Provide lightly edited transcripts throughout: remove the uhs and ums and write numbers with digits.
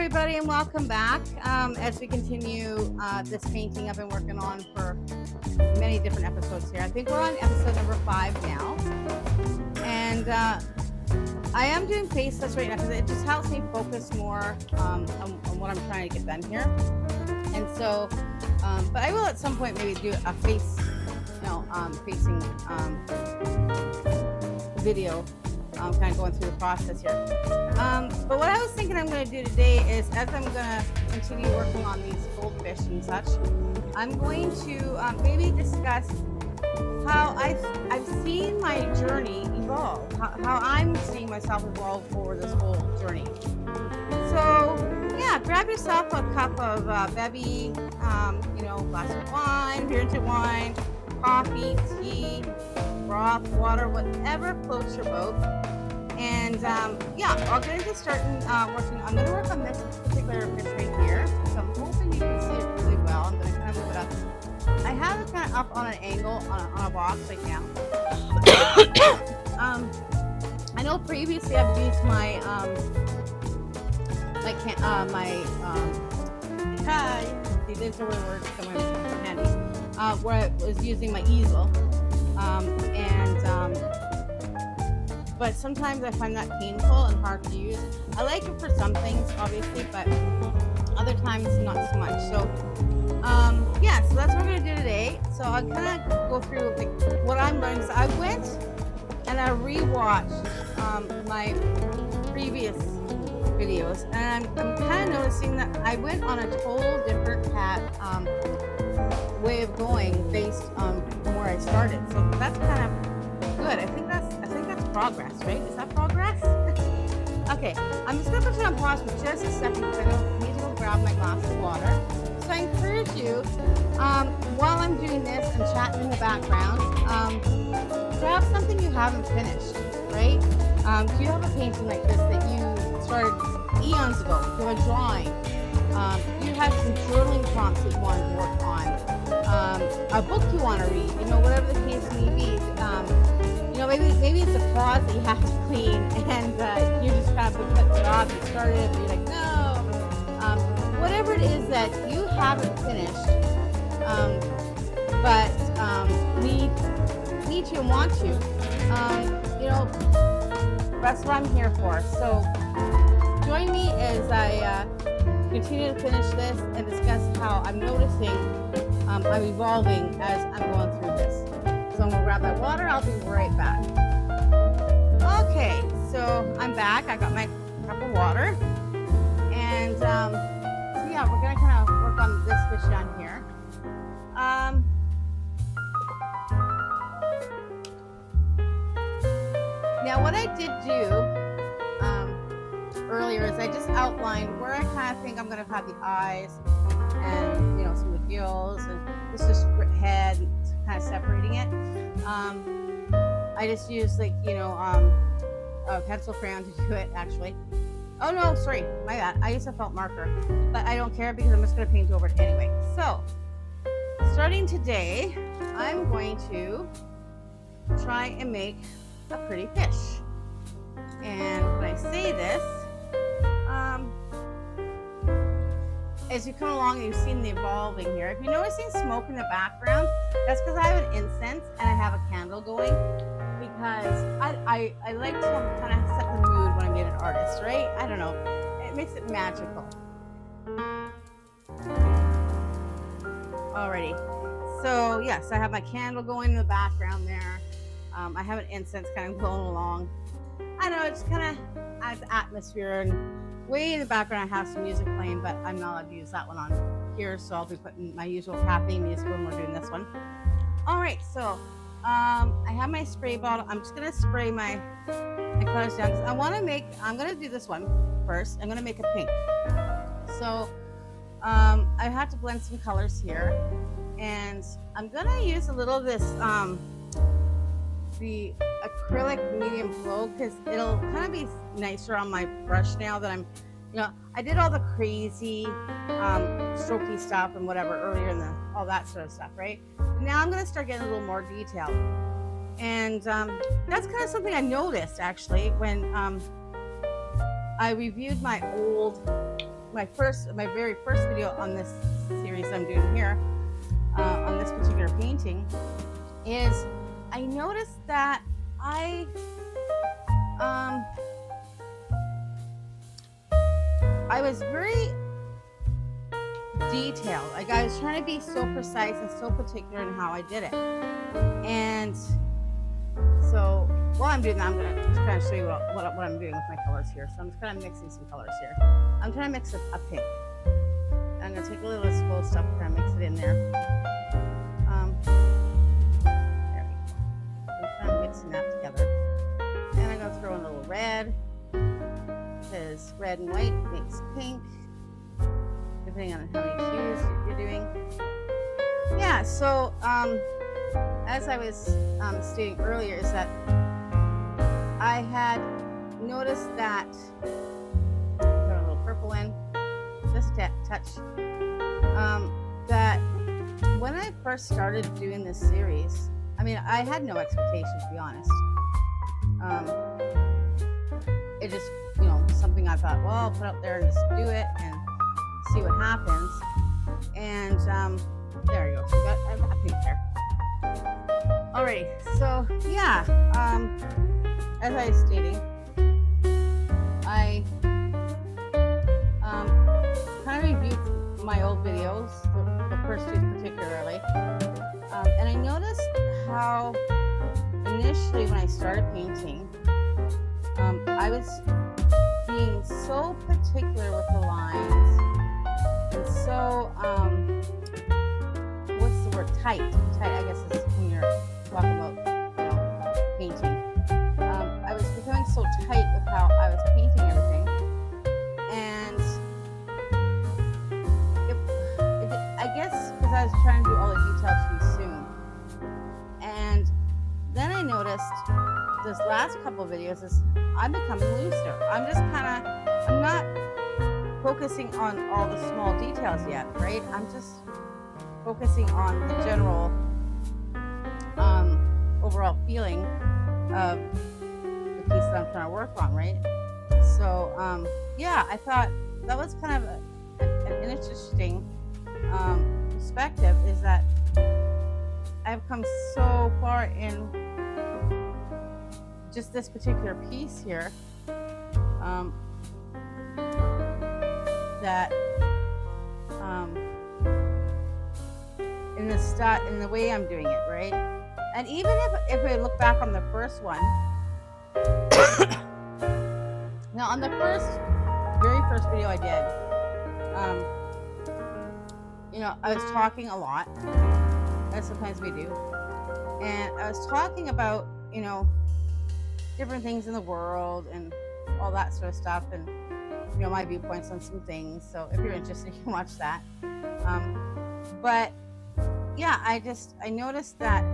everybody, and welcome back as we continue this painting I've been working on for many different episodes here. I think we're on episode number 5 now, and I am doing faceless right now because it just helps me focus more on what I'm trying to get done here. And so, but I will at some point maybe do a face, facing video. Kind of going through the process here. But what I was thinking I'm going to do today is, as I'm going to continue working on these goldfish and such, I'm going to maybe discuss how I've seen my journey evolve, how I'm seeing myself evolve over this whole journey. So yeah, grab yourself a cup of Bevy, glass of wine, beer into wine, coffee, tea, broth, water, whatever floats your boat. And I'll get into starting working. I'm going to work on this particular fish right here. So I'm hoping you can see it really well. I'm going to kind of move it up. I have it kind of up on an angle on a box right now. I know previously I've used my these are where words come in handy. Where I was using my easel, but sometimes I find that painful and hard to use. I like it for some things, obviously, but other times not so much. So, so that's what we're gonna do today. So I'll kind of go through what I'm learning. So I went and I rewatched my previous videos, and I'm kind of noticing that I went on a total different way of going based on where I started. So that's kind of good. I think that's progress, right? Is that progress? Okay, I'm just gonna put it on pause for just a second because I need to go grab my glass of water. So I encourage you, while I'm doing this and chatting in the background, grab something you haven't finished, right? Do you have a painting like this that you started eons ago? Do you have a drawing? You have some journaling prompts that you want to work on, a book you want to read, whatever the case may be. Maybe it's a closet that you have to clean, and you just kind of put it off. You started it, but you're like, no. Whatever it is that you haven't finished, but need to and want to, that's what I'm here for. So join me as I continue to finish this and discuss how I'm noticing I'm evolving as I'm going through this. So I'm gonna grab that water. I'll be right back. Okay, so I'm back. I got my cup of water, and we're gonna kind of work on this fish down here. Now, what I did do earlier is I just outlined where I kind of think I'm gonna have the eyes, and some of the gills, and this is head, kind of separating it. I just used a pencil crayon to do it, actually. Oh no, sorry, my bad. I used a felt marker, but I don't care because I'm just going to paint over it anyway. So, starting today, I'm going to try and make a pretty fish. And when I say this, as you come along, you've seen the evolving here. If you're noticing smoke in the background, that's because I have an incense and I have a candle going, because I like to kind of set the mood when I'm being an artist, right? I don't know. It makes it magical. Alrighty. So yes, I have my candle going in the background there. I have an incense kind of glowing along. I know, it's kind of adds atmosphere, and way in the background I have some music playing, but I'm not allowed to use that one on here, so I'll be putting my usual caffeine music when we're doing this one. Alright, so I have my spray bottle. I'm just going to spray my colors down. I'm going to do this one first. I'm going to make a pink. So I have to blend some colors here, and I'm going to use a little of this the acrylic medium flow, because it'll kind of be nicer on my brush now that I'm, I did all the crazy strokey stuff and whatever earlier in all that sort of stuff, right? Now I'm going to start getting a little more detail. And that's kind of something I noticed, actually, when I reviewed my old my very first video on this series I'm doing here, on this particular painting, is I noticed that I was very detailed. Like, I was trying to be so precise and so particular in how I did it. And so while I'm doing that, I'm going to just kind of show you what I'm doing with my colors here. So I'm just kind of mixing some colors here. I'm trying to mix a pink. I'm going to take a little exposed stuff and kind of mix it in there. There we go. I'm kind of mixing that together. And I'm going to throw in a little red, because red and white makes pink, depending on how many hues you're doing. Yeah, so as I was stating earlier, is that I had noticed that, throw a little purple in, just a touch, that when I first started doing this series, I mean, I had no expectations, to be honest. It just, something I thought, well, I'll put out there and just do it and see what happens. And there you go. So I got a pink there. Alrighty. So yeah, as I was stating, I kind of reviewed my old videos, the first two particularly, and I noticed how initially when I started painting, I was being so particular with the lines and so what's the word, tight, I guess is when you're talking about painting. I was becoming so tight with how I was painting everything, and I guess because I was trying to do all the details too soon. And then I noticed this last couple of videos is I'm becoming looser. I'm not focusing on all the small details yet, right? I'm just focusing on the general overall feeling of the piece that I'm trying to work on, right? So yeah, I thought that was kind of an interesting perspective, is that I've come so far in just this particular piece here, that in the way I'm doing it, right? And even if we look back on the first one, now on the very first video I did, I was talking a lot, as sometimes we do, and I was talking about, different things in the world and all that sort of stuff, and my viewpoints on some things. So if you're interested, you can watch that. But yeah, I noticed that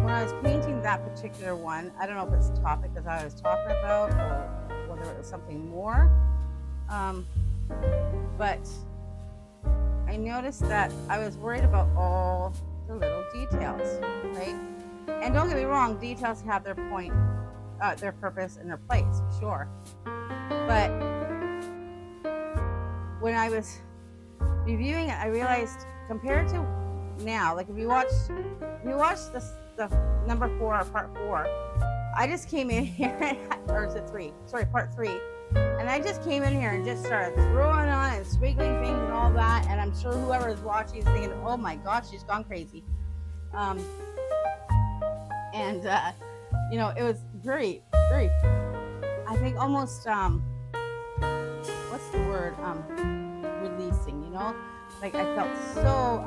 when I was painting that particular one, I don't know if it's the topic that I was talking about or whether it was something more, but I noticed that I was worried about all the little details, right? And don't get me wrong, details have their point, their purpose and their place, sure. But when I was reviewing it, I realized compared to now, like if you watch the number 4 or part 4, I just came in here, or is it 3? Sorry, part 3. And I just came in here and just started throwing on and squiggling things and all that. And I'm sure whoever is watching is thinking, oh my gosh, she's gone crazy. It was very, very, I think almost, what's the word? Releasing, like I felt so,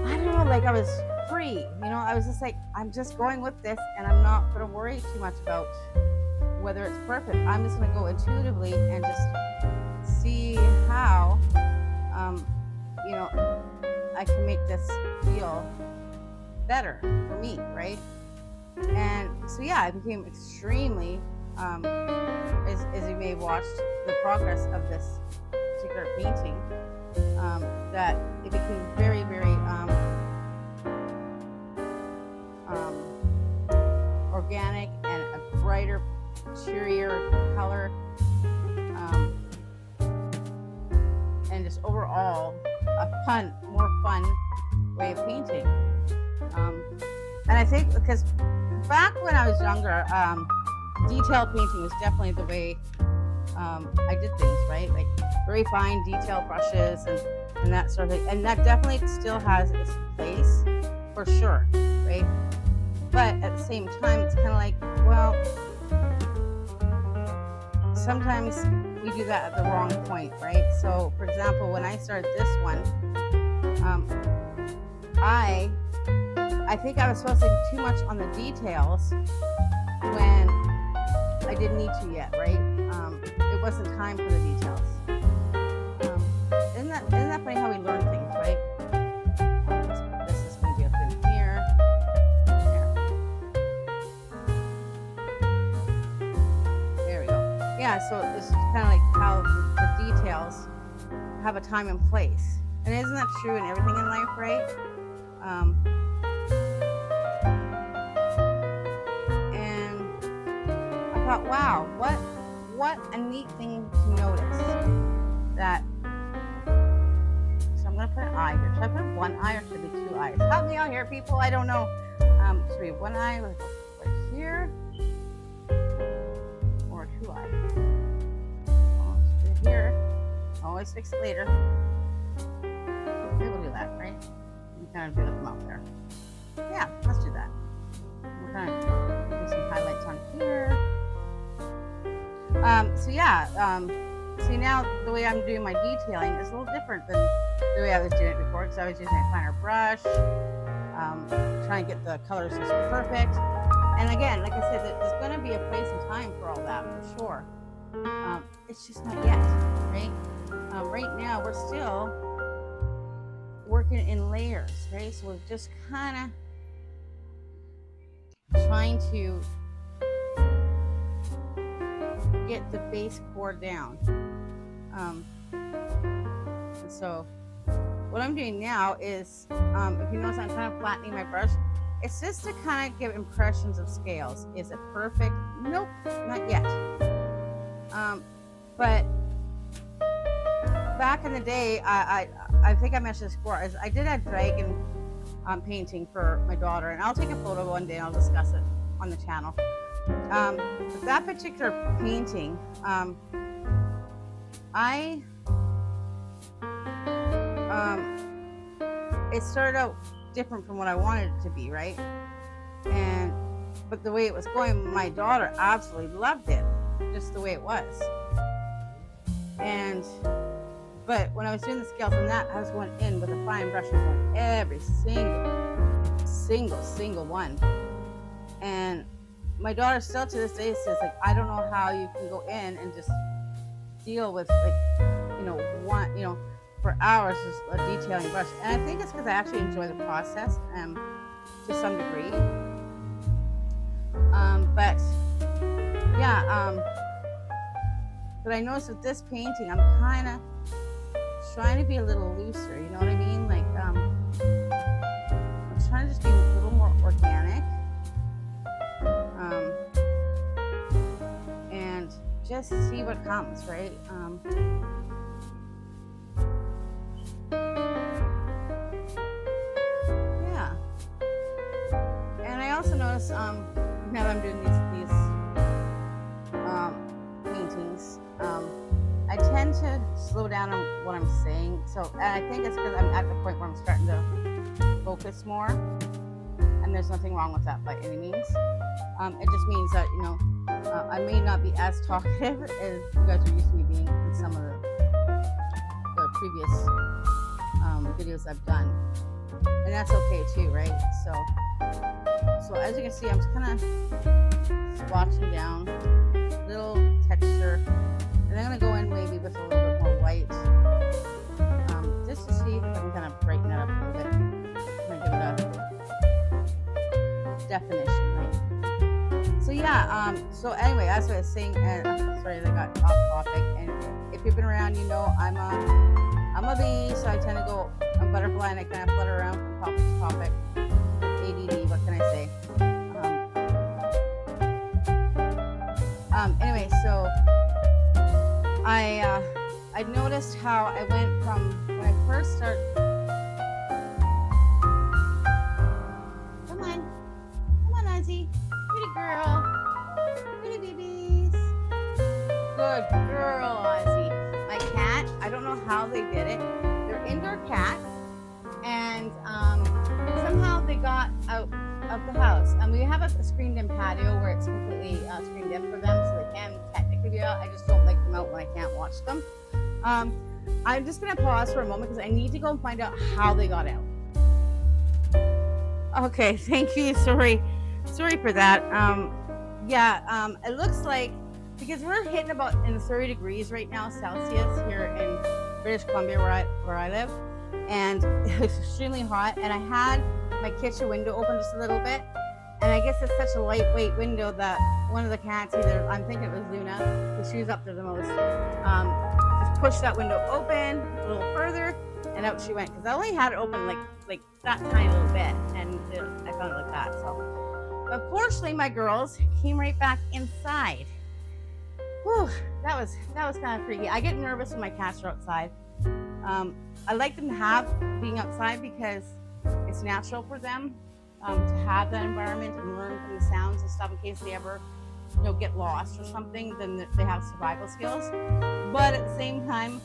I don't know, like I was free, I was just like, I'm just going with this and I'm not going to worry too much about whether it's perfect. I'm just going to go intuitively and just see how, I can make this feel better for me, right? And so yeah, I became extremely, as you may have watched the progress of this particular painting, that it became very, very organic and a brighter, cheerier color, and just overall a more fun way of painting. And I think because back when I was younger, detail painting was definitely the way I did things, right? Like very fine detail brushes and that sort of thing. And that definitely still has its place for sure, right? But at the same time, it's kind of like, well, sometimes we do that at the wrong point, right? So, for example, when I started this one, I think I was focusing too much on the details when I didn't need to yet, right? It wasn't time for the details. Isn't that funny how we learn things, right? This is going to be up in here. There we go. Yeah, so this is kind of like how the details have a time and place. And isn't that true in everything in life, right? And I thought, wow, what a neat thing to notice. That, so I'm gonna put an eye here. Should I put one eye or should it be two eyes? Help me out here, people. I don't know. Should we have one eye like here or two eyes? Oh, let's put it here. Always fix it later. Okay, we'll do that, right? You kind of do the mouth there. Yeah, let's do that. We're kind of do some highlights on here. See now the way I'm doing my detailing is a little different than the way I was doing it before, because I was using a finer brush, trying to get the colors just perfect. And again, like I said, there's going to be a place and time for all that, for sure. It's just not yet, right? Right now, we're still working in layers, right? So we're just kind of trying to get the base core down. And so what I'm doing now is, if you notice, I'm kind of flattening my brush. It's just to kind of give impressions of scales. Is it perfect? Nope, not yet. But back in the day, I think I mentioned this before, I did a dragon painting for my daughter, and I'll take a photo one day and I'll discuss it on the channel. That particular painting, it started out different from what I wanted it to be, right? But the way it was going, my daughter absolutely loved it, just the way it was. But when I was doing the scales on that, I was going in with a fine brush and going every single one. And my daughter still to this day says, like, I don't know how you can go in and just deal with, like, for hours just a detailing brush. And I think it's because I actually enjoy the process to some degree. But I noticed with this painting, I'm kind of trying to be a little looser, you know what I mean? Like, I'm trying to just be a little more organic. And just see what comes, right? Yeah. And I also notice, now that I'm doing these paintings, I tend to slow down on what I'm saying. So, and I think it's because I'm at the point where I'm starting to focus more, and there's nothing wrong with that by any means. It just means that, I may not be as talkative as you guys are used to me being in some of the previous videos I've done, and that's okay too, right? So as you can see, I'm just kind of swatching down, little texture, and I'm gonna go in maybe with a little bit more white, just to see if I can kind of brighten it up a little bit, kind of give it a definition, right? So yeah, so anyway, as I was saying, sorry that I got off topic, and if you've been around, you know I'm a bee, so I tend to go a butterfly and I kind of flutter around from topic to topic. ADD, what can I say? I noticed how I went from when I first started. Come on, Ozzy, pretty girl, pretty babies, good girl, Ozzy. My cat, I don't know how they did it. They're indoor cats, and somehow they got out of the house. And we have a screened-in patio where it's completely screened in for them, so they can technically be out. I just don't like them out when I can't watch them. I'm just gonna pause for a moment because I need to go and find out how they got out. Okay, thank you. Sorry for that. It looks like because we're hitting about in 30 degrees right now Celsius here in British Columbia where I live, and it's extremely hot. And I had my kitchen window open just a little bit, and I guess it's such a lightweight window that one of the cats, either I'm thinking it was Luna, because she was up there the most, just pushed that window open a little further, and out she went. Because I only had it open like that tiny little bit, and I found it like that. So, but fortunately, my girls came right back inside. Whew, that was kind of freaky. I get nervous when my cats are outside. I like them to have being outside because it's natural for them to have that environment and learn from the sounds and stuff in case they ever, get lost or something. Then they have survival skills. But at the same time,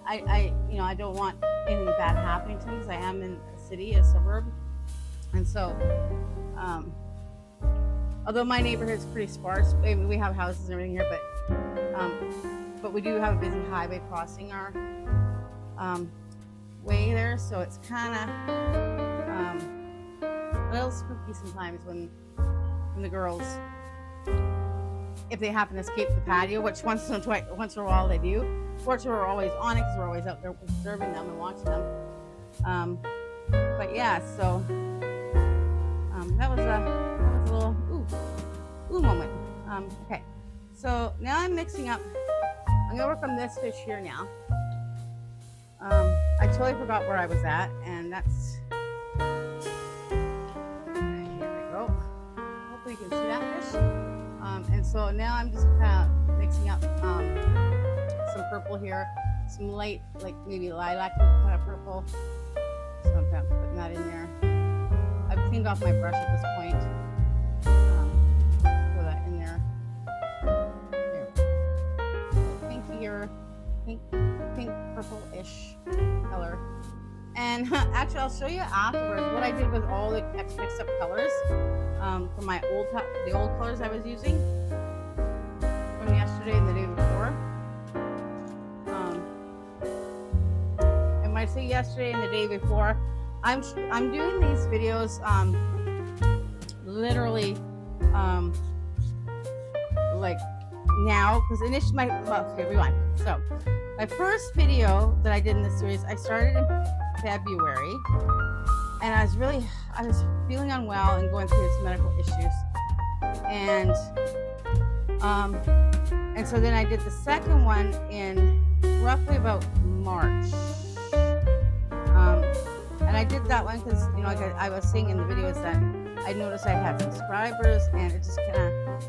I don't want anything bad happening to them because I am in a city, a suburb, and so, although my neighborhood is pretty sparse, we have houses and everything here, but we do have a busy highway crossing our way there, so it's kind of a little spooky sometimes when the girls, if they happen to escape the patio, which once in a while they do. Fortunately, we're always on it because we're always out there observing them and watching them. But yeah, so that was a little ooh moment. Okay, so now I'm mixing up. I'm gonna work on this fish here now. I totally forgot where I was at, and that's. Here we go. Hopefully you can see that fish. And so now I'm just kind of mixing up some purple here, some light, like maybe lilac kind of purple. So I'm kind of putting that in there. I've cleaned off my brush at this point. Put that in there. There. Pink purple-ish color. And actually, I'll show you afterwards what I did with all the mixed up colors from my the old colors I was using from yesterday and the day before. And when I say yesterday and the day before, I'm doing these videos literally like now, because initially rewind. So my first video that I did in this series, I started in February, and I was feeling unwell and going through some medical issues, and so then I did the second one in roughly about March, and I did that one because I was saying in the videos that I noticed I had subscribers, and it just kind of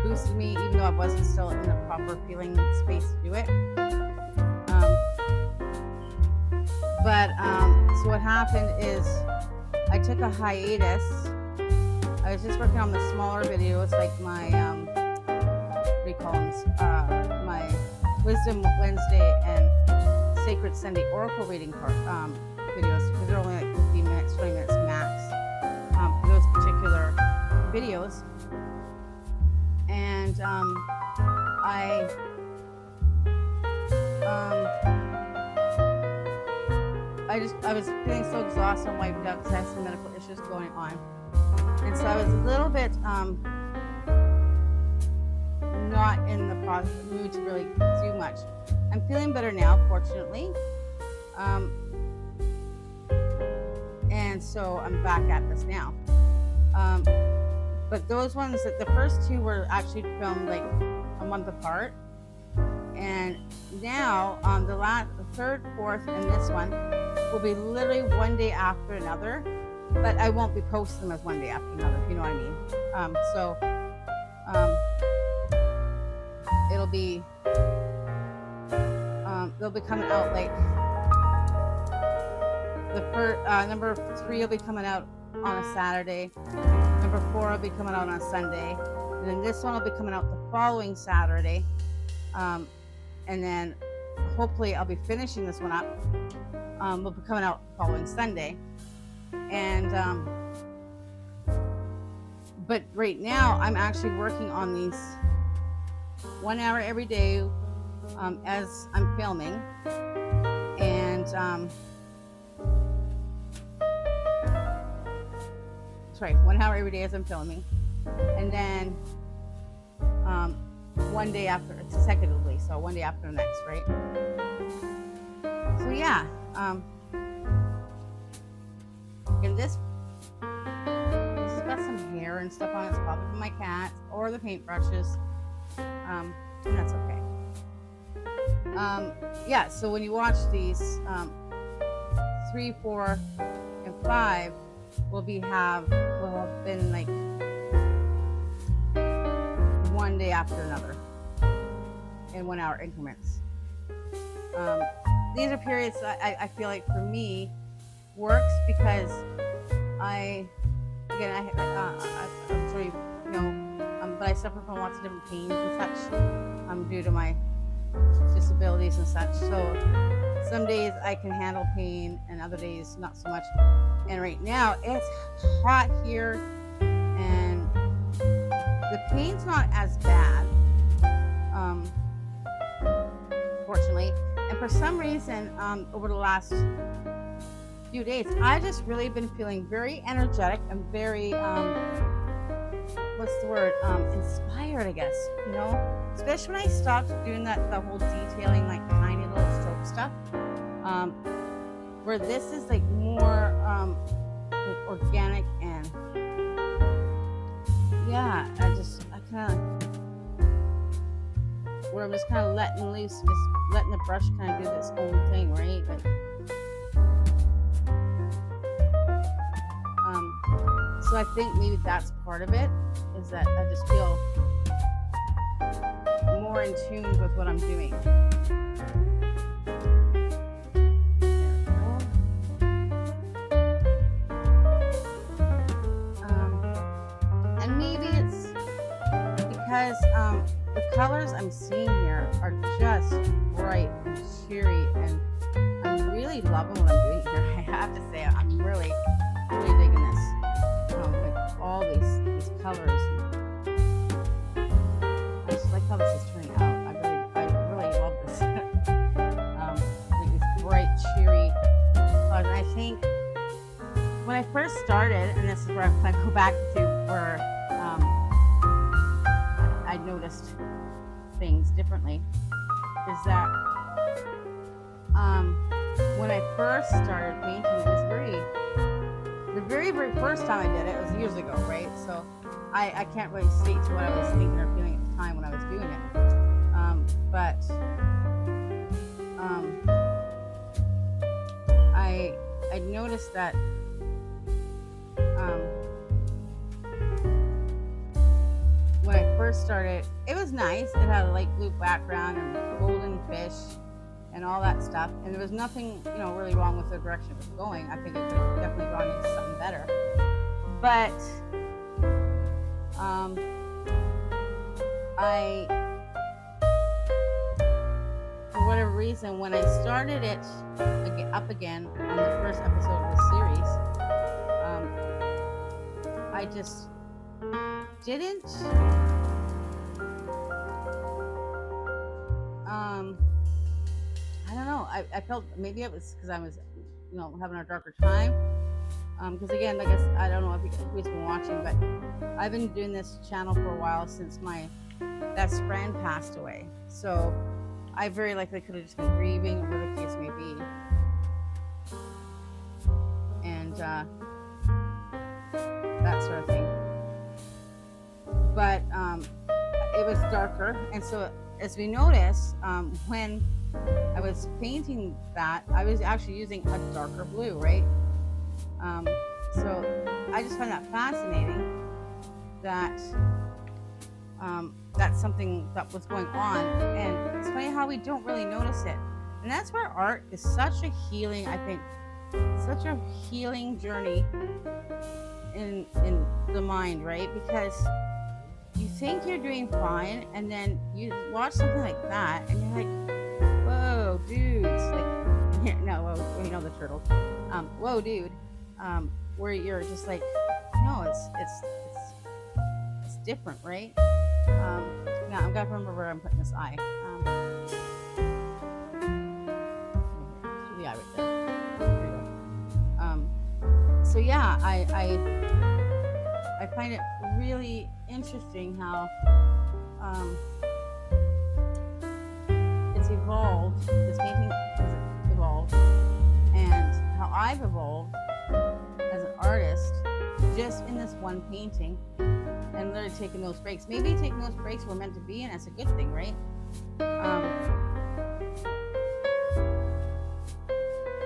boosted me, even though I wasn't still in the proper feeling space to do it. So what happened is I took a hiatus. I was just working on the smaller videos, like my what do you call them? My Wisdom Wednesday and Sacred Sunday Oracle reading videos, because they're only like 15 minutes, 20 minutes max for those particular videos. And I was feeling so exhausted and wiped out because I had some medical issues going on, and so I was a little bit not in the mood to really do much. I'm feeling better now, fortunately, and so I'm back at this now. But those ones, the first two were actually filmed like a month apart, and now the third, fourth, and this one will be literally one day after another, but I won't be posting them as one day after another, if you know what I mean. It'll be they'll be coming out like the first number 3 will be coming out on a Saturday. Number 4 will be coming out on a Sunday, and then this one will be coming out the following Saturday. And then hopefully I'll be finishing this one up. Will be coming out the following Sunday. And but right now I'm actually working on these 1 hour every day as I'm filming, and sorry, 1 hour every day as I'm filming, and then 1 day after, consecutively, so 1 day after the next, right? So yeah, and this has got some hair and stuff on it. It's probably from my cat or the paintbrushes, and that's okay. Yeah, so when you watch these 3, 4, and 5 will have been like 1 day after another in 1 hour increments. These are periods that I feel like for me works because I'm sure you know, but I suffer from lots of different pains and such due to my disabilities and such. So some days I can handle pain and other days not so much. And right now it's hot here and the pain's not as bad, fortunately. And for some reason, over the last few days, I just really been feeling very energetic and very, inspired, I guess, you know, especially when I stopped doing the whole detailing, like tiny little stroke stuff, where this is like more, like organic and yeah, I kind of, where I'm just kind of letting loose, just letting the brush kind of do this own thing, right? Like, so I think maybe that's part of it, is that I just feel more in tune with what I'm doing. And maybe it's because the colors I'm seeing here are just bright and cheery, and I'm really loving what I'm doing here. I have to say, I'm really digging this. Like all these colors. I just like how this is turning out. I really love this. Like these bright, cheery colors. And I think when I first started, and this is where I go back to where I noticed things differently, is that when I first started painting, it was the very first time I did it was years ago, right? So I can't really state to what I was thinking or feeling at the time when I was doing it. But I noticed that when I first started, it was nice. It had a light blue background and golden fish and all that stuff. And there was nothing, really wrong with the direction it was going. I think it could have definitely gone into something better. But for whatever reason, when I started it up again on the first episode of the series, I just didn't I don't know. I felt maybe it was because I was, having a darker time. Because again, like I don't know if you've been watching, but I've been doing this channel for a while since my best friend passed away. So I very likely could have just been grieving, or whatever the case may be. And that sort of thing. But it was darker, and so as we notice, when I was painting that, I was actually using a darker blue, right? So I just find that fascinating that that's something that was going on, and it's funny how we don't really notice it. And that's where art is such a healing, I think, such a healing journey in the mind, right? Because you think you're doing fine, and then you watch something like that, and you're like, "Whoa, dude!" It's like, no, well, you know the turtles. Whoa, dude. Where you're just like, no, it's different, right? Now I've got to remember where I'm putting this eye. The eye right there. There you go. So yeah, I find it really interesting how it's evolved. This painting has evolved, and how I've evolved as an artist just in this one painting, and literally taking those breaks. Maybe taking those breaks were meant to be, and that's a good thing, right?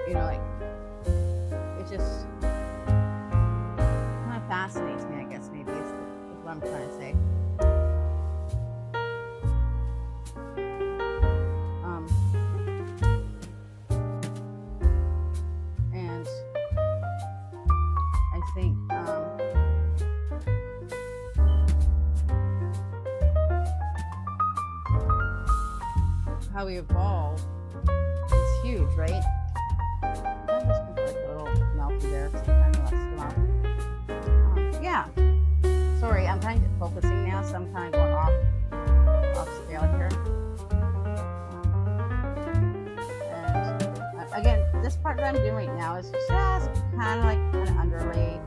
You know, like, it just kind of fascinates me, I guess, maybe is what I'm trying to say. And I think how we evolve is huge, right? I'm just gonna put like a little melty there, so kind of less off. Yeah. Sorry, I'm kind of focusing now, so I'm kind of going off scale here. And again, this part that I'm doing right now is just kind of like an underlay.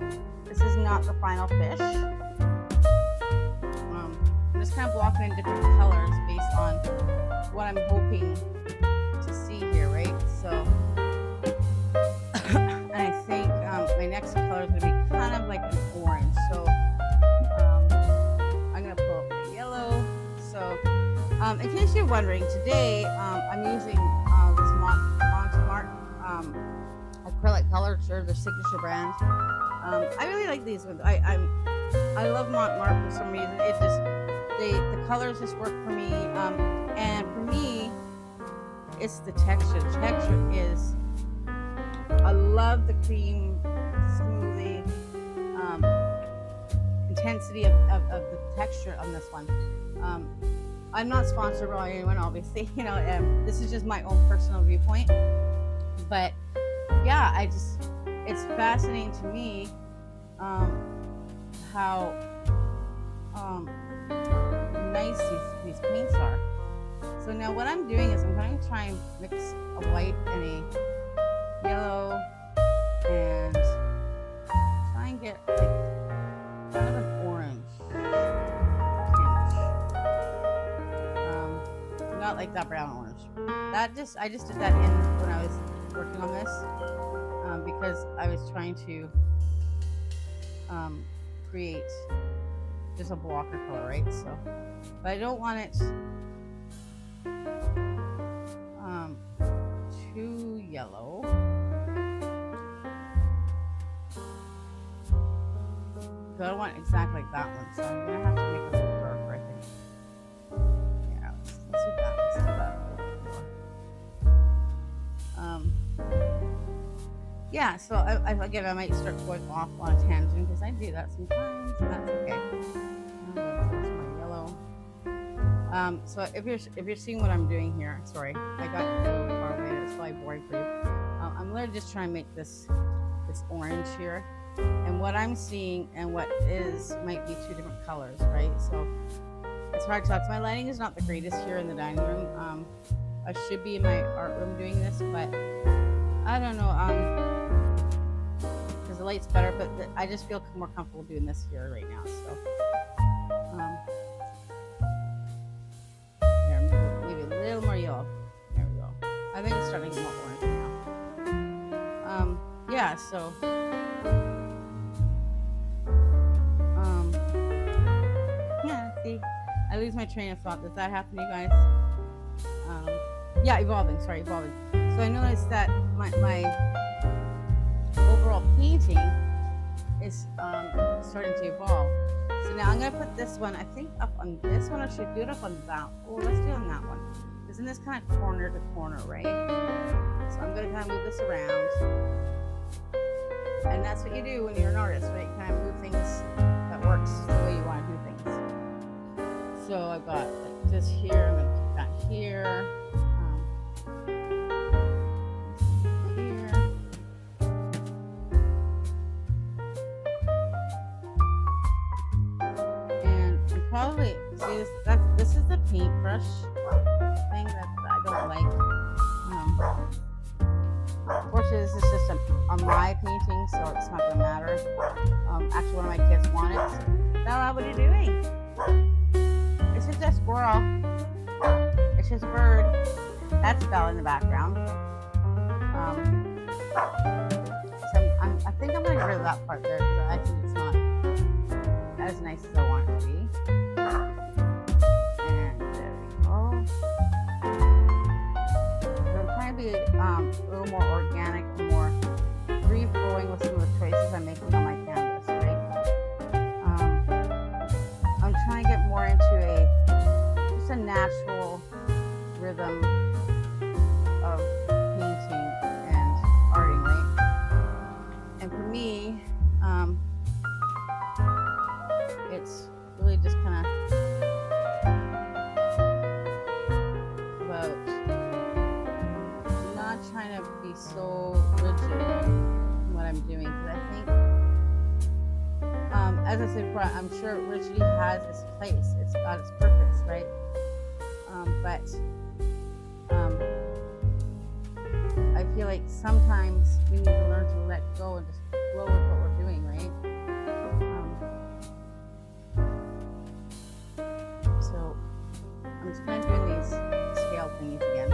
This is not the final fish. I'm just kind of blocking in different colors based on what I'm hoping to see here, right? So, and I think my next color is going to be kind of like an orange. So, I'm going to pull up the yellow. So, in case you're wondering, today I'm using this Montmartre acrylic color, their signature brand. I really like these ones. I love Montmartre for some reason. It just the colors just work for me. And for me, it's the texture. The texture is, I love the cream, smoothing, intensity of the texture on this one. I'm not sponsored by anyone, obviously. You know, this is just my own personal viewpoint. But yeah, it's fascinating to me how nice these paints are. So now what I'm doing is I'm going to try and mix a white and a yellow and try and get like kind of an orange tinge. Not like that brown orange. I just did that in when I was working on this because I was trying to create just a blocker color, right? So, but I don't want it too yellow. So I don't want exactly like that one. So I'm gonna have to make a little darker, I think. Yeah, let's do that. Let's do that a little more. Yeah. So again, I might start going off on a tangent because I do that sometimes. And that's okay. So if you're seeing what I'm doing here, sorry, I got a little far away. It's probably boring for you. I'm literally just trying to make this orange here, and what I'm seeing and what is might be two different colors, right? So it's hard to talk. My lighting is not the greatest here in the dining room. I should be in my art room doing this, but I don't know. Because the light's better, but I just feel more comfortable doing this here right now. So. A little more yellow. There we go. I think it's starting to get more orange now. Yeah, so yeah, see, I lose my train of thought. Does that happen to you guys? Yeah, evolving. So I noticed that my overall painting is starting to evolve. So now I'm gonna put this one, I think, up on this one, or should I do it up on that? Oh, let's do it on that one. isn't this kind of corner to corner, right? So I'm going to kind of move this around. And that's what you do when you're an artist, right? You kind of move things that works the way you want to do things. So I've got like this here, I'm going to put that here. Probably see this is the paintbrush thing that I don't like. Fortunately, this is just on my painting, so it's not gonna matter. Actually, one of my kids want it. Bella, what are you doing? It's just a squirrel. It's just a bird. That's Bella in the background. So I think I'm gonna get rid of that part there because I think it's not as nice as I want it to be. Be a little more organic, more free flowing with some of the choices I'm making on my canvas, right? I'm trying to get more into just a natural rhythm of painting and arting, right? And for me, it's really just kind of about trying to be so rigid in what I'm doing, because I think, as I said before, I'm sure rigidity has its place. It's got its purpose, right? But I feel like sometimes we need to learn to let go and just flow with what we're doing, right? So I'm just kind of doing these scale thingies again.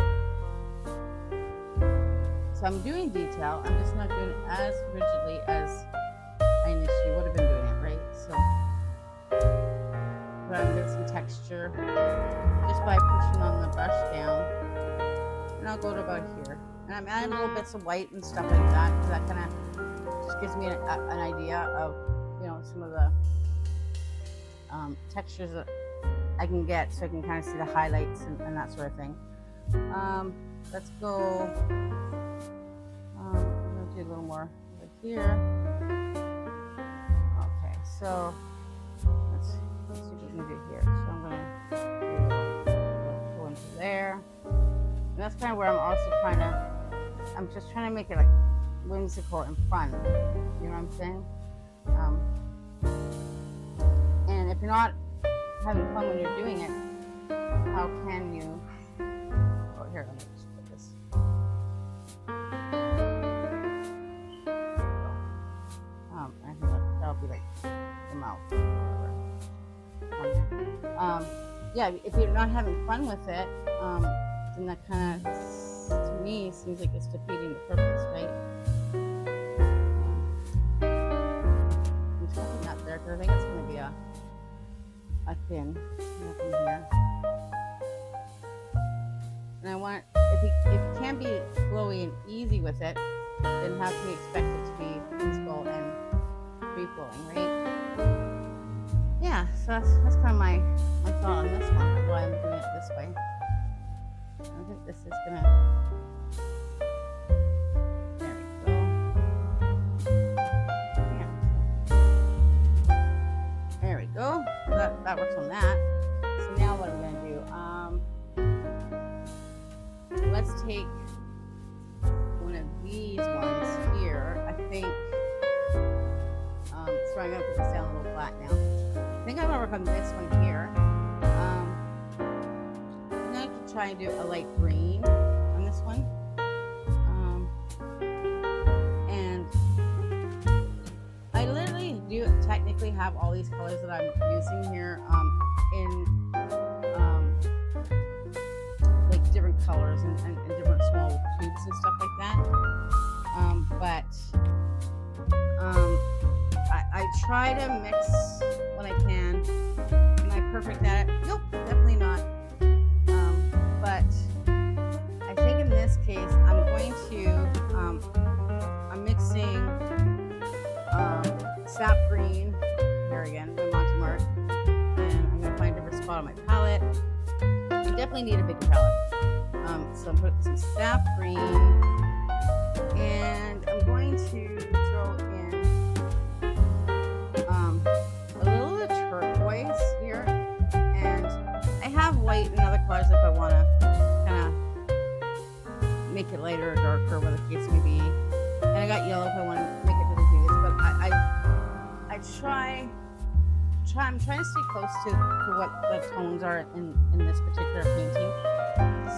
So I'm doing detail, I'm just not doing it as rigidly as I initially would have been doing it, right? So, but I'm getting some texture just by pushing on the brush down. And I'll go to about here. And I'm adding little bits of white and stuff like that, because that kind of just gives me an idea of, you know, some of the textures that I can get, so I can kind of see the highlights and that sort of thing. Let's go. I'm going to do a little more over here. Okay, so let's see what we can do here. So I'm going to go into there. And that's kind of where I'm also I'm just trying to make it like whimsical and fun. You know what I'm saying? And if you're not having fun when you're doing it, how can you? Oh, here, let me just put this. I think that'll be like the mouth. Yeah, if you're not having fun with it, then that kind of, to me, seems like it's defeating the purpose, right? I'm just putting that there because I think it's going to be a thin nothing here. And I want, if you can't be flowy and easy with it, then how can you expect it to be whimsical and free flowing, right? Yeah, so that's kind of my thought on this one, of why I'm doing it this way. I think this is gonna. There we go. Yeah. There we go. So that works on that. So now what I'm gonna do? Let's take one of these ones here. I think. So I'm gonna put this down a little flat now. I think I'm gonna work on this one here. I'm going to try and do a light green on this one. And I literally do technically have all these colors that I'm using here in like different colors and different small tubes and stuff like that. I try to mix when I can. Am I perfect at it? Nope, definitely not. But I think in this case, I'm going to, I'm mixing sap green, here again, my Monty Mark, and I'm going to find a different spot on my palette. I'm definitely need a bigger palette. So I'm putting some sap green, and I'm going to throw in a little of the turquoise here, and I have white and other colors if I want to kind of make it lighter or darker, whatever the case may be. And I got yellow if I want to make it really devious, but I'm trying to stay close to what the tones are in this particular painting.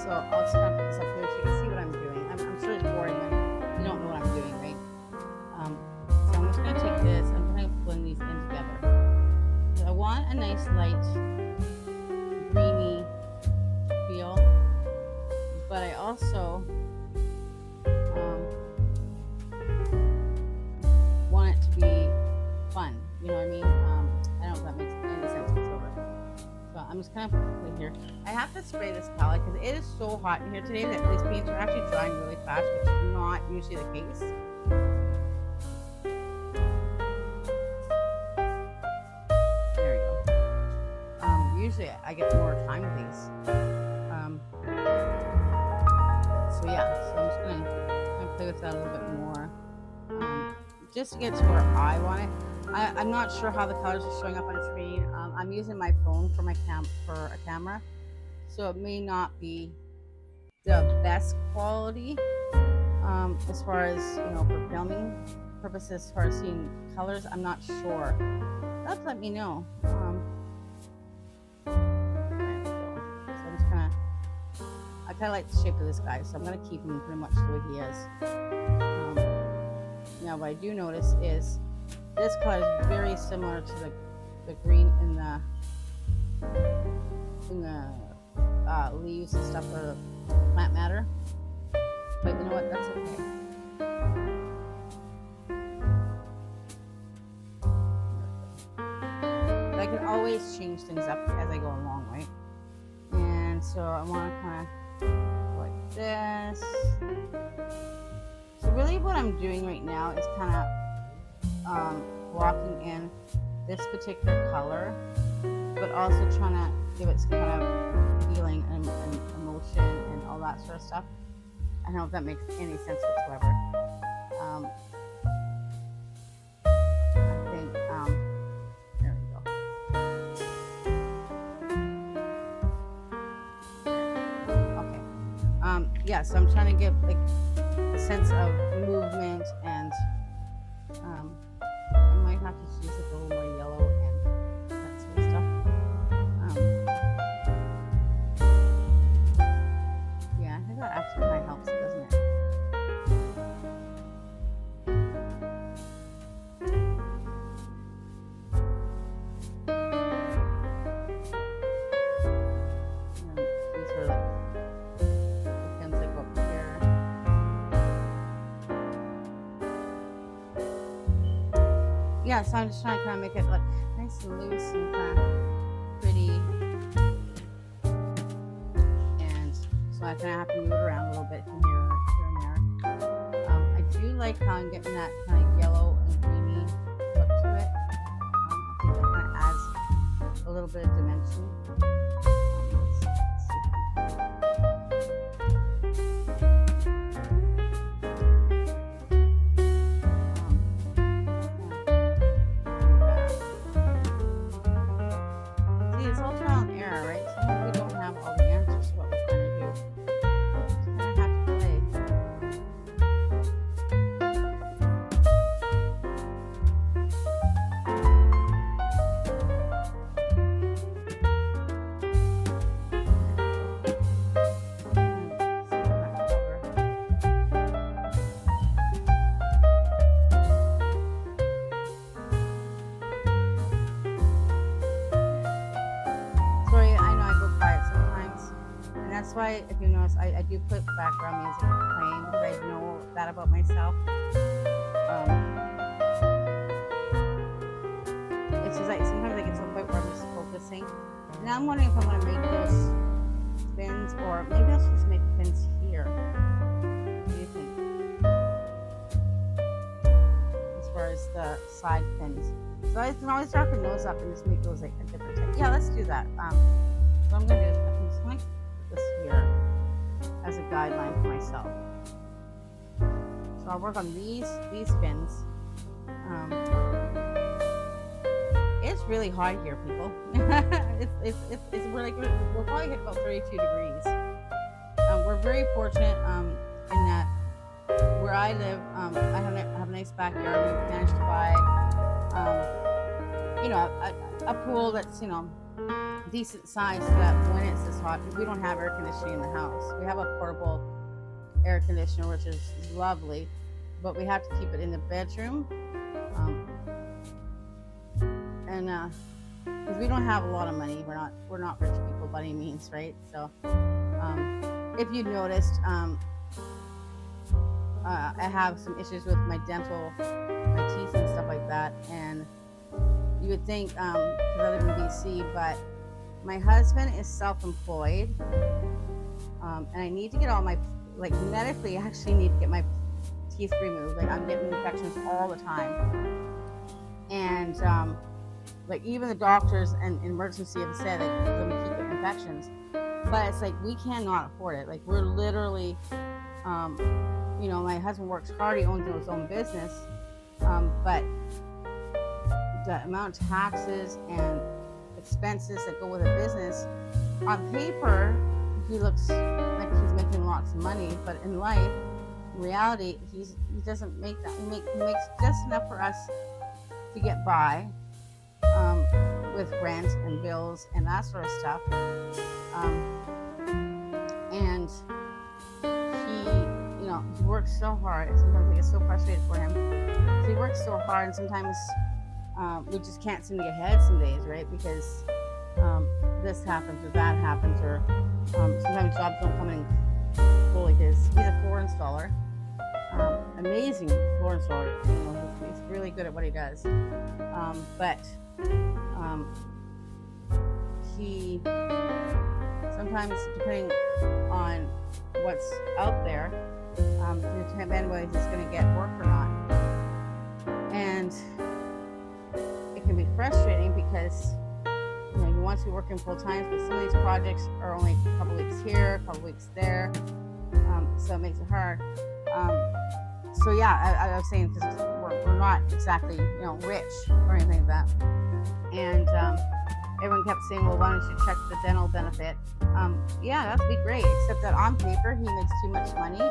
So I'll just kind of put this up here so you can see what I'm doing. I'm sure it's boring when you don't know what I'm doing, right? So I'm just going to take this, I'm going to blend these in together. So I want a nice light greeny feel, but I also want it to be fun, you know what I mean? I don't know if that makes any sense whatsoever. So I'm just kind of put it here. I have to spray this palette because it is so hot in here today that these paints are actually drying really fast, which is not usually the case. There we go. Usually I get more time with these. So yeah, so I'm just gonna play with that a little bit more, just to get to where I want it. I'm not sure how the colors are showing up on screen. I'm using my phone for a camera, so it may not be the best quality as far as, you know, for filming purposes, as far as seeing colors. I'm not sure. Let's let me know. There we go. So I'm just gonna, I kind of like the shape of this guy, so I'm gonna keep him pretty much the way he is. Now what I do notice is this color is very similar to the green in the leaves and stuff, or the plant matter. But you know what? That's okay. But I can always change things up as I go along, right? And so I want to kind of go like this. So really what I'm doing right now is kind of blocking in this particular color, but also trying to give it some kind of feeling and emotion and all that sort of stuff. I don't know if that makes any sense whatsoever. I think, there we go. Okay. Yeah, so I'm trying to give like a sense of movement, and I might have to use like a little more yellow and that sort of stuff. Yeah, I think that actually kind of helps, doesn't it? And these are like the pins that go up here. Yeah, so I'm just trying to kind of make it look nice and loose and kind of pretty. And so I kind of have to move it around a little bit from here and there. I do like how I'm getting that kind of yellow and greeny look to it. I think that kind of adds a little bit of dimension. Let's see. It's all trial and error, right? Sometimes we don't have all the answers to what we're trying to do. Just kind of have to play. Sorry, I know I go quiet sometimes, and that's why, if you notice, I do put background music playing because I know that about myself. It's just like sometimes I get to a point where I'm just focusing. Now I'm wondering if I'm going to make those spins, or maybe I should just make pins here. What do you think? As far as the side pins. So I can always darken those up and just make those like a different type. Yeah, let's do that. So what I'm going to do is I'm just going to this year as a guideline for myself. So I'll work on these fins. It's really hot here, people. We'll probably hit about 32 degrees. We're very fortunate in that where I live, I have a nice backyard. We've managed to buy, a pool that's decent size so that when it's this hot, we don't have air conditioning in the house. We have a portable air conditioner, which is lovely, but we have to keep it in the bedroom. Because we don't have a lot of money, we're not rich people by any means, right? So, if you noticed, I have some issues with my teeth and stuff like that, and you would think, because I live in BC, but my husband is self-employed, and I need to get all my, medically, I actually need to get my teeth removed. I'm getting infections all the time, and even the doctors and emergency have said that we're going to keep getting infections, but it's we cannot afford it. We're literally, my husband works hard, he owns his own business, but the amount of taxes and expenses that go with a business, on paper, he looks like he's making lots of money, but in life, in reality, he doesn't make that. He makes just enough for us to get by, with rent and bills and that sort of stuff. And he works so hard. Sometimes I get so frustrated for him. He works so hard, and sometimes we just can't seem to get ahead some days, right? Because this happens or that happens, or sometimes jobs don't come in fully. He's a floor installer, amazing floor installer. He's really good at what he does. But he sometimes, depending on what's out there, determine whether he's going to get work or not. And it can be frustrating because he wants to be working full time, but some of these projects are only a couple weeks here, a couple weeks there, so it makes it hard. So yeah, I was saying, because we're not exactly rich or anything like that, and everyone kept saying, well, why don't you check the dental benefit? Yeah, that'd be great, except that on paper he makes too much money,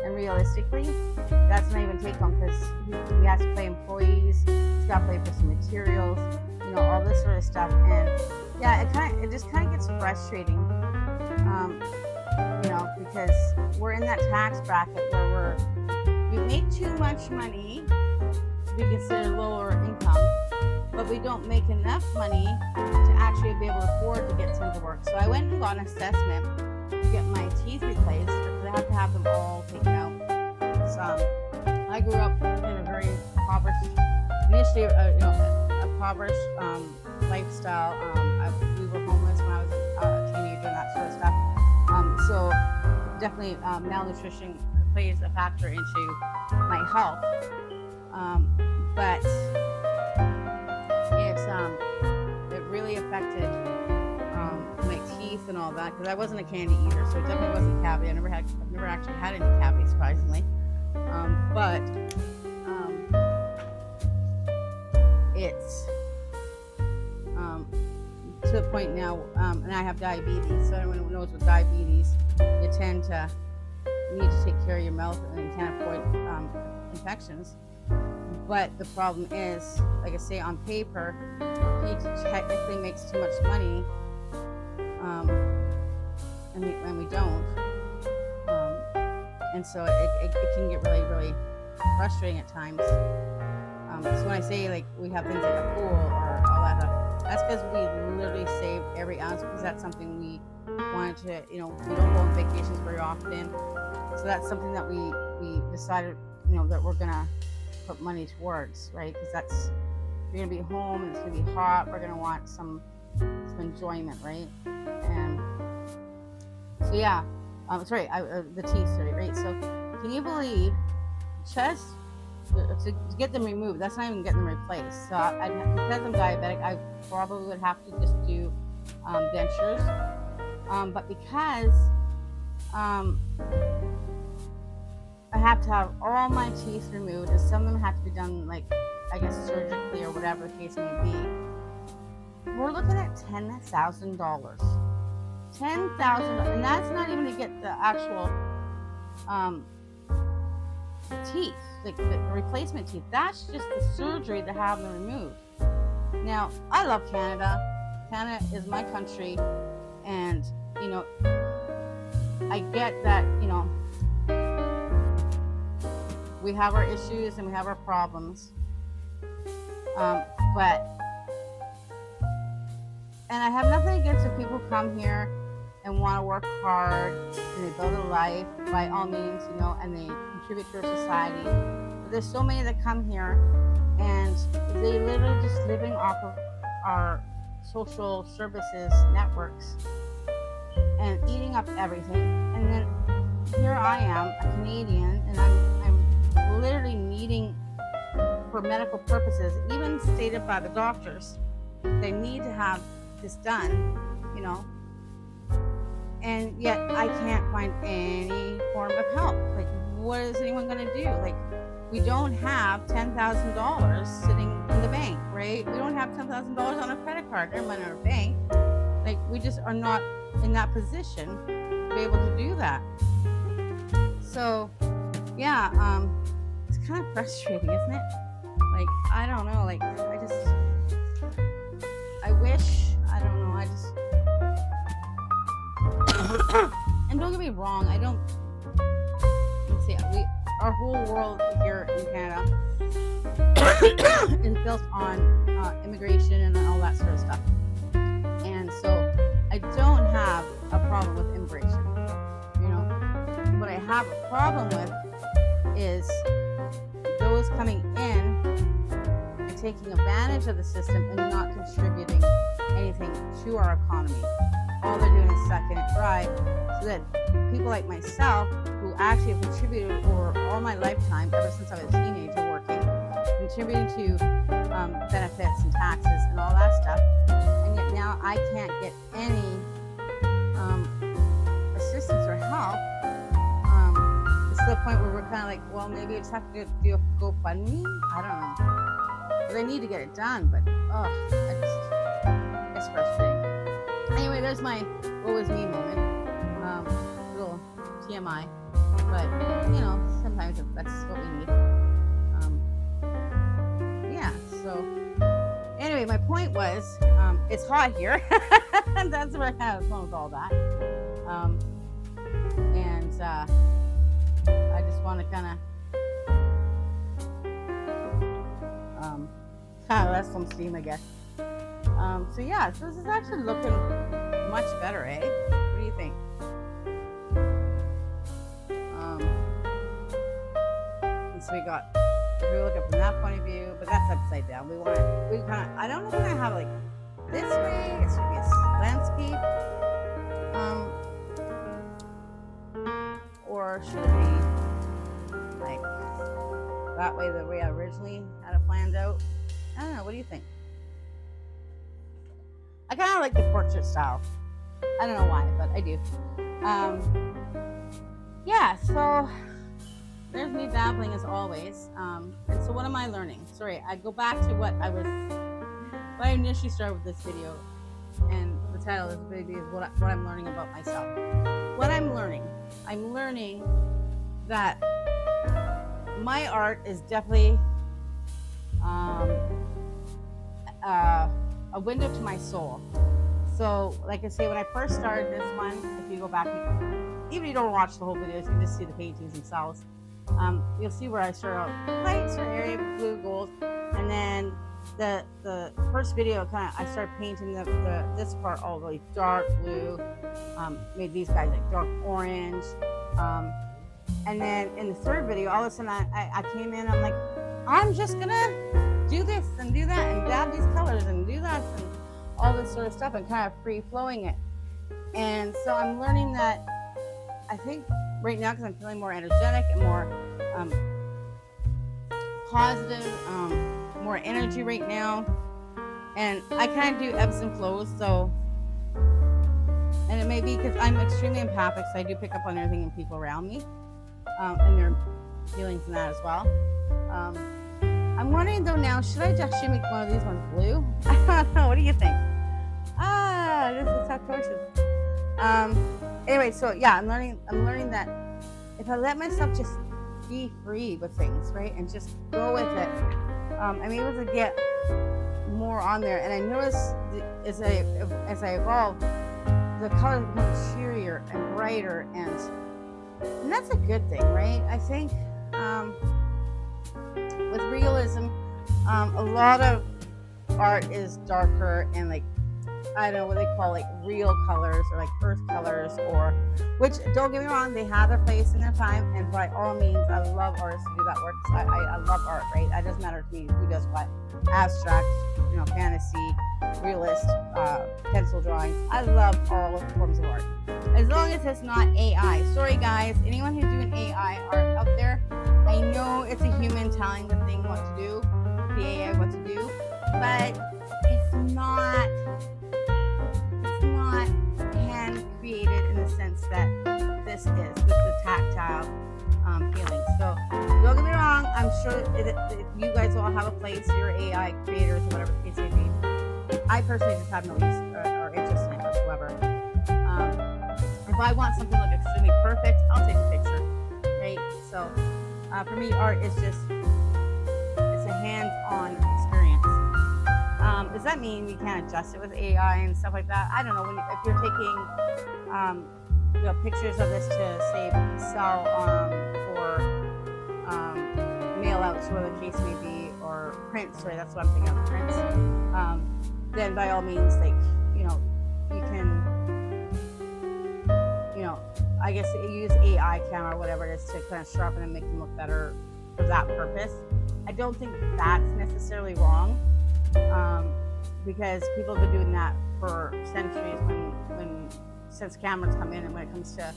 and realistically that's not even take home, because he has to pay employees, he's got to pay for some materials, all this sort of stuff. And yeah, it just kind of gets frustrating, because we're in that tax bracket where we make too much money to be considered lower income, but we don't make enough money to actually be able to afford to get to work. So I went and got an assessment to get my teeth replaced, because I have to have them all taken out. So I grew up in a very impoverished, initially, impoverished lifestyle. We were homeless when I was a teenager and that sort of stuff. So definitely malnutrition plays a factor into my health. But it really affected my teeth and all that, because I wasn't a candy eater, so it definitely wasn't cavity. I've never actually had any cavity, surprisingly. But it's to the point now, and I have diabetes, so anyone who knows with diabetes, you tend to need to take care of your mouth, and you can't avoid infections. But the problem is, like I say, on paper, he technically makes too much money, and we don't. And so it can get really, really frustrating at times. So when I say we have things like a pool or all that stuff, that's because we literally save every ounce, because that's something we wanted to, we don't go on vacations very often. So that's something that we decided, that we're gonna put money towards, right? Because you're gonna be home and it's gonna be hot. We're gonna want some enjoyment, right? And so yeah, the teeth, right? So can you believe, just to get them removed, that's not even getting them replaced. So because I'm diabetic, I probably would have to just do dentures, But because um, I have to have all my teeth removed, and some of them have to be done, like, I guess, surgically or whatever the case may be, we're looking at $10,000. $10,000, and that's not even to get the actual teeth, like the replacement teeth. That's just the surgery to have them removed. Now, I love Canada. Canada is my country, and I get that we have our issues and we have our problems, but and I have nothing against if people come here and want to work hard and they build a life, by all means, and they contribute to our society. But there's so many that come here and they literally just living off of our social services networks and eating up everything. And then here I am, a Canadian, and I'm literally needing, for medical purposes, even stated by the doctors, they need to have this done, and yet I can't find any form of help. Like, what is anyone going to do? Like, we don't have $10,000 sitting in the bank, right? We don't have $10,000 on a credit card, never mind on our bank. Like, we just are not in that position to be able to do that. So, yeah, it's kind of frustrating, isn't it? Like, I don't know, like, I wish, I don't know, and don't get me wrong, our whole world here in Canada is built on immigration and all that sort of stuff. And so I don't have a problem with immigration. What I have a problem with is those coming in and taking advantage of the system and not contributing anything to our economy. All they're doing is sucking it dry, so that people like myself, who actually have contributed over all my lifetime, ever since I was a teenager working, contributing to benefits and taxes and all that stuff, and yet now I can't get any assistance or help. It's to the point where we're kind of like, well, maybe I just have to do a GoFundMe. I don't know. But I need to get it done, but it's frustrating. Anyway, there's my what was me moment. Little TMI. But, sometimes that's what we need. Yeah, so anyway, my point was, it's hot here. And that's where I was going with all that. And I just want to kind of let some steam, I guess. So yeah, so this is actually looking much better, eh? What do you think? And so if we look at it from that point of view, but that's upside down. I don't know if we're gonna have like this way. It should be a landscape, or should it be like that way, the way I originally had it planned out? I don't know. What do you think? I kind of like the portrait style. I don't know why, but I do. Yeah, so there's me babbling as always. And so what am I learning? Sorry, I go back to what I initially started with this video. And the title of this video is what I'm learning about myself. What I'm learning that my art is definitely a window to my soul. So, like I say, when I first started this one, if you go back, even if you don't watch the whole video, you can just see the paintings themselves. You'll see where I start out light sort of area, blue, gold, and then the first video I started painting this part all really dark blue. Made these guys like dark orange, and then in the third video, all of a sudden I came in. I'm like, I'm just gonna do this and do that and dab these colors and do that and all this sort of stuff and kind of free flowing it. And so I'm learning that I think right now, because I'm feeling more energetic and more positive, more energy right now, and I kind of do ebbs and flows. So, and And it may be because I'm extremely empathic, so I do pick up on everything in people around me, and their feelings and that as well. Um, I'm wondering though now, should I actually make one of these ones blue? I don't know. What do you think? This is tough choices. Anyway, so yeah, I'm learning that if I let myself just be free with things, right, and just go with it, I'm able to get more on there. And I notice as I evolve, the colors become cheerier and brighter, and that's a good thing, right? I think with realism, a lot of art is darker and like, I don't know what they call like real colors or like earth colors, or which, don't get me wrong, they have their place in their time, and by all means I love artists who do that work. So I love art, right? It doesn't matter to me who does what, abstract, fantasy, realist, pencil drawings. I love all forms of art as long as it's not AI. Sorry guys, anyone who's doing AI art out there, I know it's a human telling the thing what to do, the AI what to do, but it's not hand created in the sense that this is, with the tactile feeling. So don't get me wrong, I'm sure you guys all have a place, you're AI creators or whatever the case may be. I personally just have no use or interest in it whatsoever. If I want something to look extremely perfect, I'll take a picture, right? So for me, art is just, it's a hands-on experience. Does that mean we can't adjust it with AI and stuff like that? I don't know. If you're taking pictures of this to say sell for mail outs, whatever the case may be, or prints, right? That's what I'm thinking of, prints. Then by all means, like, you can, I guess you use AI camera or whatever it is to kind of sharpen and make them look better for that purpose. I don't think that's necessarily wrong. Because people have been doing that for centuries since cameras come in, and when it comes to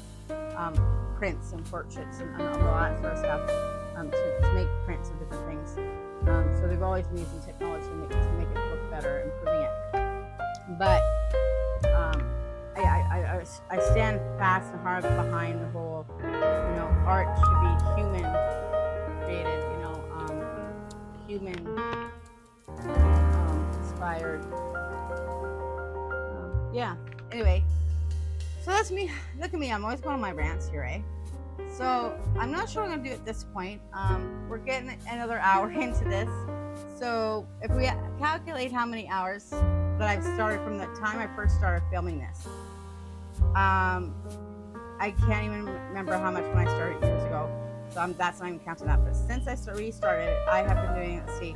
prints and portraits and all that sort of stuff, to make prints of different things. So they've always been using technology to make it look better, improving it. But I stand fast and hard behind the whole, art should be human created, human inspired. Anyway, so that's me. Look at me, I'm always going on my rants here, eh? So I'm not sure what I'm gonna do at this point. We're getting another hour into this. So if we calculate how many hours that I've started from the time I first started filming this, I can't even remember how much when I started years ago. So that's not even counting that. But since I restarted, I have been doing, let's see,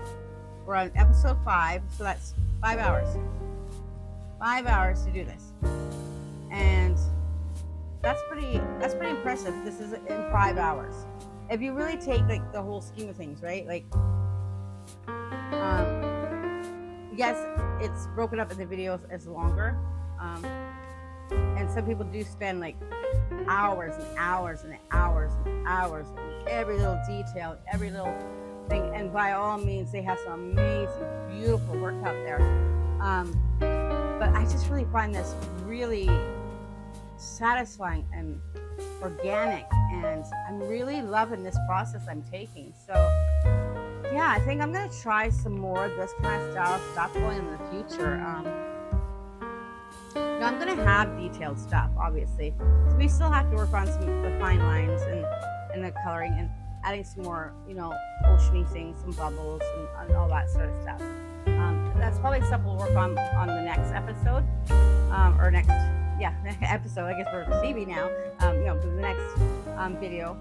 we're on episode 5, so that's 5 hours. 5 hours to do this, and that's pretty impressive. This is in 5 hours. If you really take like the whole scheme of things, right? Like, yes, it's broken up in the videos as longer, and some people do spend like hours and hours and hours and hours on every little detail, every little thing, and by all means they have some amazing, beautiful work out there. But I just really find this really satisfying and organic, and I'm really loving this process I'm taking. So yeah, I think I'm gonna try some more of this kind of style stuff going in the future. I'm gonna have detailed stuff, obviously. So we still have to work on the fine lines and the coloring and adding some more, oceany things, some bubbles and all that sort of stuff. That's probably stuff we'll work on the next episode, or next episode. I guess we're TV now. The next video,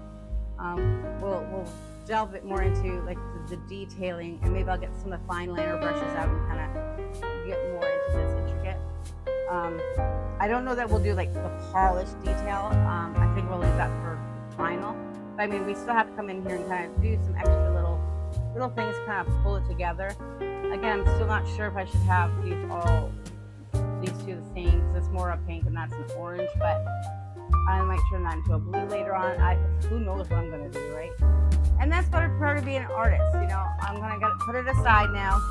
we'll delve a bit more into like the detailing, and maybe I'll get some of the fine liner brushes out and kind of get more into this intricate. I don't know that we'll do like the polished detail. I think we'll leave that for final. But I mean, we still have to come in here and kind of do some extra little things, kind of pull it together. Again, I'm still not sure if I should have these two the same, because it's more a pink and that's an orange, but I might turn that into a blue later on. Who knows what I'm going to do, right? And that's part of being an artist. I'm going to put it aside now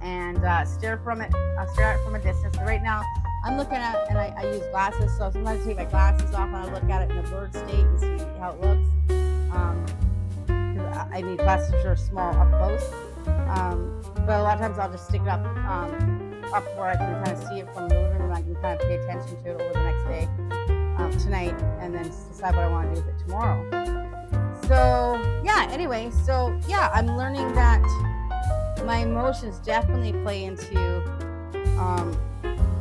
and stare at it from a distance. So right now, I'm looking at, and I use glasses, so sometimes I take my glasses off and I look at it in a blurred state and see how it looks. 'Cause I need glasses that are small up close. But a lot of times I'll just stick it up where I can kind of see it from the living room. I can kind of pay attention to it over the next day, tonight, and then decide what I want to do with it tomorrow. So yeah, anyway, so yeah, I'm learning that my emotions definitely play into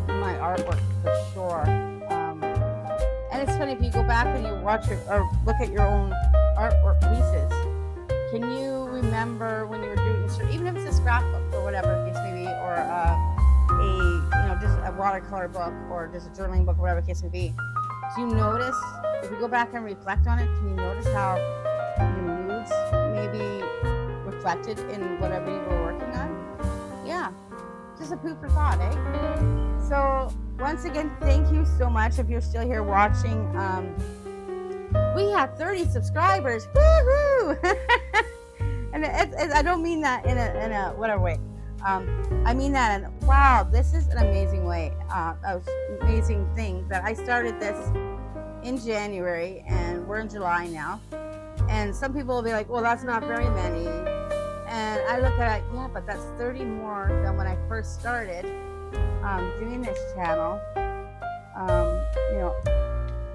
my artwork for sure. And it's funny, if you go back and you watch it or look at your own artwork pieces, can you remember when you were doing, even if it's a scrapbook or whatever the case may be, or just a watercolor book or just a journaling book or whatever the case may be, do you notice, if you go back and reflect on it, can you notice how your moods may be reflected in whatever you were working on? Yeah, just a food for thought, eh? So once again, thank you so much if you're still here watching. We have 30 subscribers. Woohoo! And I don't mean that in a whatever way. I mean that in, wow, this is an amazing way, amazing thing that I started this in January and we're in July now. And some people will be like, well, that's not very many. And I look at it, yeah, but that's 30 more than when I first started doing this channel,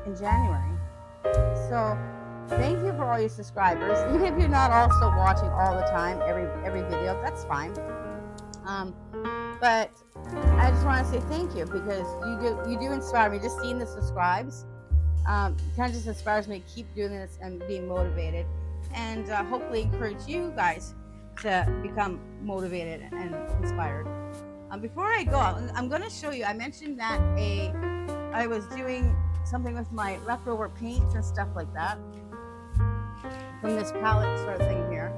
in January. So thank you for all your subscribers. Even if you're not also watching all the time, every video, that's fine. But I just want to say thank you, because you do inspire me. Just seeing the subscribes kind of just inspires me to keep doing this and being motivated, and hopefully encourage you guys to become motivated and inspired. Before I go, I'm going to show you. I mentioned that I was doing something with my leftover paints and stuff like that from this palette sort of thing here.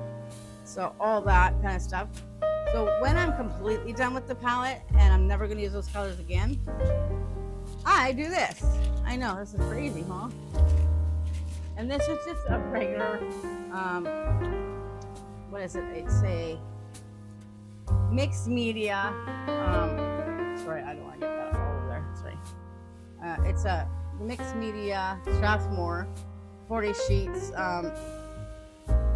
So all that kind of stuff. So when I'm completely done with the palette and I'm never going to use those colors again, I do this. I know, this is crazy, huh? And this is just a regular, what is it? It's a mixed media. Sorry, I don't want to get that all over there. Sorry. It's a mixed media Strathmore 40 sheets.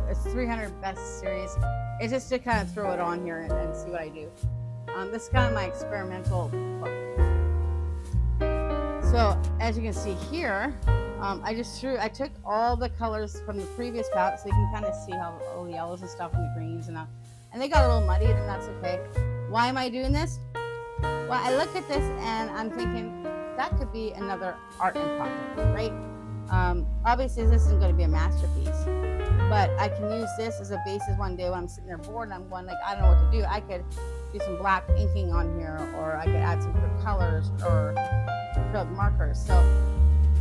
It's 300 best series. It's just to kind of throw it on here and see what I do. This is kind of my experimental book. So as you can see here, I took all the colors from the previous palette, so you can kind of see how all the yellows and stuff and the greens and they got a little muddied, and that's okay. Why am I doing this? Well, I look at this and I'm thinking that could be another art in project, right? Obviously this isn't going to be a masterpiece, but I can use this as a basis one day when I'm sitting there bored and I'm going like, I don't know what to do. I could do some black inking on here, or I could add some colors or acrylic markers. So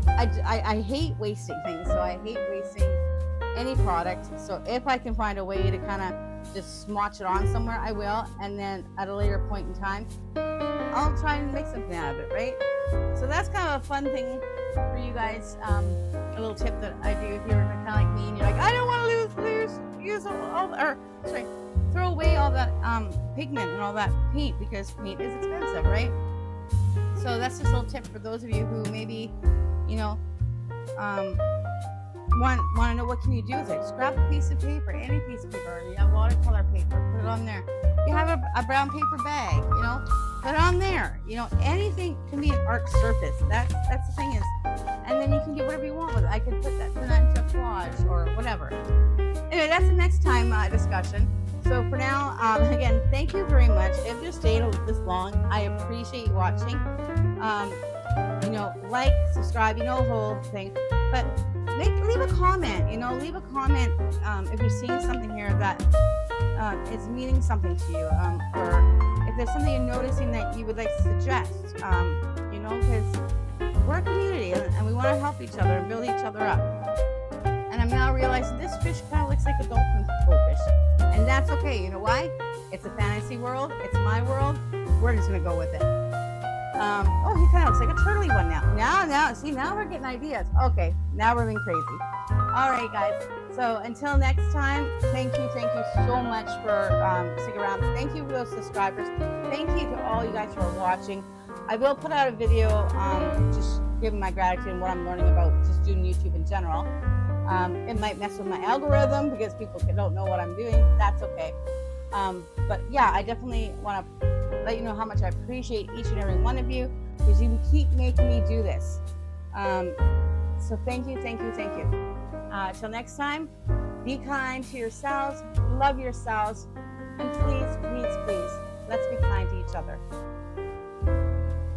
I hate wasting things. So I hate wasting any product. So if I can find a way to kind of just smotch it on somewhere, I will. And then at a later point in time, I'll try and make something out of it, right? So that's kind of a fun thing for you guys. A little tip that I do if you're kind of like me and you're like, I don't want to throw away all that pigment and all that paint, because paint is expensive, right? So that's just a little tip for those of you who maybe, want to know what can you do with it. Just grab a piece of paper, any piece of paper. You have watercolor paper, put it on there. You have a brown paper bag, put it on there. Anything can be an art surface. That's the thing is, and then you can get whatever you want with it. I could turn that into a collage or whatever. Anyway, that's the next time discussion. So for now, again, thank you very much. If you stayed this long, I appreciate you watching. Like, subscribe, the whole thing. But leave a comment. Leave a comment if you're seeing something here that is meaning something to you, or if there's something you're noticing that you would like to suggest. Because we're a community and we want to help each other and build each other up. And I'm now realizing this fish kind of looks like a dolphin goldfish. And that's okay. You know why? It's a fantasy world. It's my world. We're just going to go with it. He kind of looks like a turtly one now. Now, see, now we're getting ideas. Okay, now we're being crazy. All right, guys. So until next time, thank you so much for sticking around. Thank you for those subscribers. Thank you to all you guys who are watching. I will put out a video just giving my gratitude and what I'm learning about just doing YouTube in general. It might mess with my algorithm because people don't know what I'm doing. That's okay. But yeah, I definitely want to let you know how much I appreciate each and every one of you because you keep making me do this. So thank you. Till next time, be kind to yourselves, love yourselves, and please, let's be kind to each other.